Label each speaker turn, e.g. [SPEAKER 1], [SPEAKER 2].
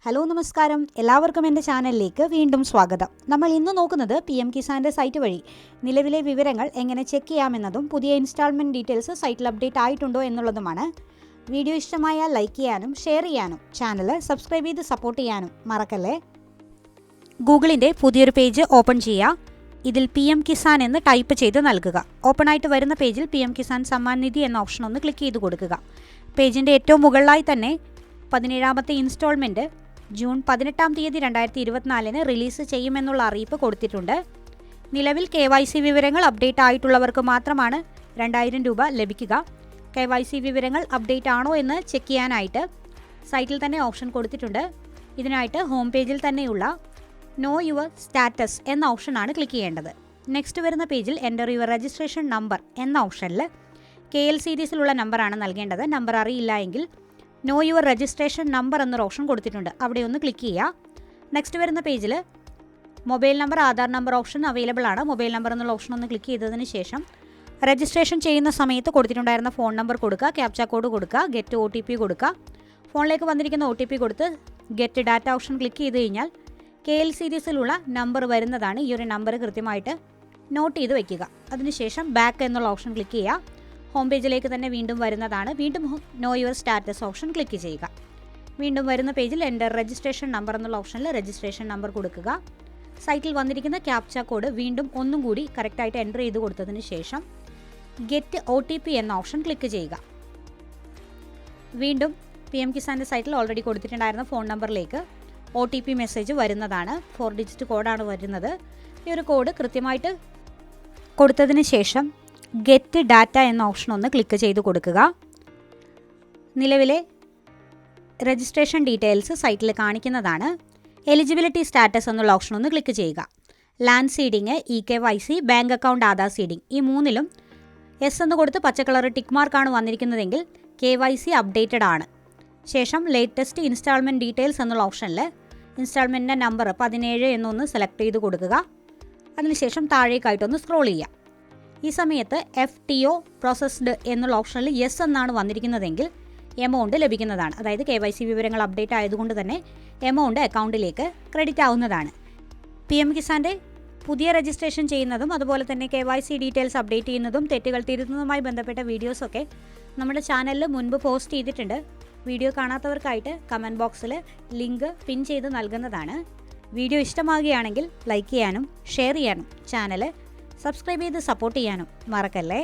[SPEAKER 1] Hello നമസ്കാരം, എല്ലാവർക്കും എൻ്റെ ചാനലിലേക്ക് വീണ്ടും സ്വാഗതം. നമ്മൾ ഇന്ന് നോക്കുന്നത് PM കിസാൻ്റെ സൈറ്റ് വഴി നിലവിലെ വിവരങ്ങൾ എങ്ങനെ ചെക്ക് ചെയ്യാമെന്നതും പുതിയ ഇൻസ്റ്റാൾമെൻറ്റ് ഡീറ്റെയിൽസ് സൈറ്റിൽ അപ്ഡേറ്റ് ആയിട്ടുണ്ടോ എന്നുള്ളതുമാണ്. വീഡിയോ ഇഷ്ടമായാൽ ലൈക്ക് ചെയ്യാനും ഷെയർ ചെയ്യാനും ചാനൽ സബ്സ്ക്രൈബ് ചെയ്ത് സപ്പോർട്ട് ചെയ്യാനും മറക്കല്ലേ. ഗൂഗിളിൻ്റെ പുതിയൊരു പേജ് ഓപ്പൺ ചെയ്യുക. ഇതിൽ PM കിസാൻ എന്ന് ടൈപ്പ് ചെയ്ത് നൽകുക. ഓപ്പൺ ആയിട്ട് വരുന്ന പേജിൽ PM കിസാൻ സമ്മാൻ നിധി എന്ന ഓപ്ഷൻ ഒന്ന് ക്ലിക്ക് ചെയ്ത് കൊടുക്കുക. പേജിൻ്റെ ഏറ്റവും മുകളിലായി തന്നെ 17ാമത്തെ ഇൻസ്റ്റാൾമെൻറ്റ് ജൂൺ 18 തീയതി 2024 റിലീസ് ചെയ്യുമെന്നുള്ള അറിയിപ്പ് കൊടുത്തിട്ടുണ്ട്. നിലവിൽ KYC വിവരങ്ങൾ അപ്ഡേറ്റ് ആയിട്ടുള്ളവർക്ക് മാത്രമാണ് 2000 രൂപ ലഭിക്കുക. KYC വിവരങ്ങൾ അപ്ഡേറ്റ് ആണോ എന്ന് ചെക്ക് ചെയ്യാനായിട്ട് സൈറ്റിൽ തന്നെ ഓപ്ഷൻ കൊടുത്തിട്ടുണ്ട്. ഇതിനായിട്ട് ഹോം പേജിൽ തന്നെയുള്ള നോ യുവർ സ്റ്റാറ്റസ് എന്ന ഓപ്ഷനാണ് ക്ലിക്ക് ചെയ്യേണ്ടത്. നെക്സ്റ്റ് വരുന്ന പേജിൽ എൻ്റർ യുവർ രജിസ്ട്രേഷൻ നമ്പർ എന്ന ഓപ്ഷനിൽ KL സീരീസിലുള്ള നമ്പറാണ് നൽകേണ്ടത്. നമ്പർ അറിയില്ല എങ്കിൽ നോ യുവർ രജിസ്ട്രേഷൻ നമ്പർ എന്നൊരു ഓപ്ഷൻ കൊടുത്തിട്ടുണ്ട്, അവിടെ ഒന്ന് ക്ലിക്ക് ചെയ്യുക. നെക്സ്റ്റ് വരുന്ന പേജിൽ mobile number, Aadhaar number option available ആണ്. മൊബൈൽ നമ്പർ എന്നുള്ള ഓപ്ഷൻ ഒന്ന് ക്ലിക്ക് ചെയ്തതിന് ശേഷം രജിസ്ട്രേഷൻ ചെയ്യുന്ന സമയത്ത് കൊടുത്തിട്ടുണ്ടായിരുന്ന ഫോൺ നമ്പർ കൊടുക്കുക, ക്യാപ്ച കോഡ് കൊടുക്കുക, ഗെറ്റ് OTP കൊടുക്കുക. ഫോണിലേക്ക് വന്നിരിക്കുന്ന OTP കൊടുത്ത് ഗെറ്റ് ഡാറ്റ ഓപ്ഷൻ ക്ലിക്ക് ചെയ്ത് കഴിഞ്ഞാൽ KL സീരീസിലുള്ള നമ്പർ വരുന്നതാണ്. ഈ ഒരു നമ്പർ കൃത്യമായിട്ട് നോട്ട് ചെയ്ത് വയ്ക്കുക. അതിനുശേഷം ബാക്ക് എന്നുള്ള ഓപ്ഷൻ ക്ലിക്ക് ചെയ്യുക. ഹോം പേജിലേക്ക് തന്നെ വീണ്ടും വരുന്നതാണ്. വീണ്ടും no your status option click ചെയ്യുക. വീണ്ടും വരുന്ന പേജിൽ എൻ്റർ രജിസ്ട്രേഷൻ നമ്പർ എന്നുള്ള ഓപ്ഷനിൽ രജിസ്ട്രേഷൻ നമ്പർ കൊടുക്കുക. സൈറ്റിൽ വന്നിരിക്കുന്ന ക്യാപ്ച കോഡ് വീണ്ടും ഒന്നും കൂടി കറക്റ്റായിട്ട് എൻ്റർ ചെയ്ത് കൊടുത്തതിന് ശേഷം ഗെറ്റ് OTP എന്ന ഓപ്ഷൻ ക്ലിക്ക് ചെയ്യുക. വീണ്ടും PM കിസാൻ്റെ സൈറ്റിൽ ഓൾറെഡി കൊടുത്തിട്ടുണ്ടായിരുന്ന ഫോൺ നമ്പറിലേക്ക് OTP മെസ്സേജ് വരുന്നതാണ്. 4 ഡിജിറ്റ് കോഡാണ് വരുന്നത്. ഈ ഒരു കോഡ് കൃത്യമായിട്ട് കൊടുത്തതിന് ശേഷം ഗെറ്റ് ഡാറ്റ എന്ന ഓപ്ഷൻ ഒന്ന് ക്ലിക്ക് ചെയ്ത് കൊടുക്കുക. നിലവിലെ രജിസ്ട്രേഷൻ ഡീറ്റെയിൽസ് സൈറ്റിൽ കാണിക്കുന്നതാണ്. എലിജിബിലിറ്റി സ്റ്റാറ്റസ് എന്നുള്ള ഓപ്ഷൻ ഒന്ന് ക്ലിക്ക് ചെയ്യുക. Land seeding, eKYC, bank account, Aadhaar seeding ഈ മൂന്നിലും എസ് എന്ന് കൊടുത്ത് പച്ചക്കളർ ടിക്ക് മാർക്കാണ് വന്നിരിക്കുന്നതെങ്കിൽ KYC അപ്ഡേറ്റഡ് ആണ്. ശേഷം ലേറ്റസ്റ്റ് ഇൻസ്റ്റാൾമെൻറ്റ് ഡീറ്റെയിൽസ് എന്നുള്ള ഓപ്ഷനിൽ ഇൻസ്റ്റാൾമെൻറ്റിൻ്റെ നമ്പർ 17 എന്നൊന്ന് സെലക്ട് ചെയ്ത് കൊടുക്കുക. അതിനുശേഷം താഴേക്കായിട്ടൊന്ന് സ്ക്രോൾ ചെയ്യുക. ഈ സമയത്ത് FTO പ്രോസസ്ഡ് എന്നുള്ള ഓപ്ഷനിൽ യെസ് എന്നാണ് വന്നിരിക്കുന്നതെങ്കിൽ എമൗണ്ട് ലഭിക്കുന്നതാണ്. അതായത് KYC വിവരങ്ങൾ അപ്ഡേറ്റ് ആയതുകൊണ്ട് തന്നെ എമൗണ്ട് അക്കൗണ്ടിലേക്ക് ക്രെഡിറ്റ് ആവുന്നതാണ്. PM കിസാൻ്റെ പുതിയ രജിസ്ട്രേഷൻ ചെയ്യുന്നതും അതുപോലെ തന്നെ KYC ഡീറ്റെയിൽസ് അപ്ഡേറ്റ് ചെയ്യുന്നതും തെറ്റുകൾ തിരുത്തുന്നതുമായി ബന്ധപ്പെട്ട വീഡിയോസൊക്കെ നമ്മുടെ ചാനലിൽ മുൻപ് പോസ്റ്റ് ചെയ്തിട്ടുണ്ട്. വീഡിയോ കാണാത്തവർക്കായിട്ട് കമൻറ്റ് ബോക്സിൽ ലിങ്ക് പിൻ ചെയ്ത് നൽകുന്നതാണ്. വീഡിയോ ഇഷ്ടമാകുകയാണെങ്കിൽ ലൈക്ക് ചെയ്യാനും ഷെയർ ചെയ്യാനും ചാനൽ സബ്സ്ക്രൈബ് ചെയ്ത് സപ്പോർട്ട് ചെയ്യാനും മറക്കല്ലേ.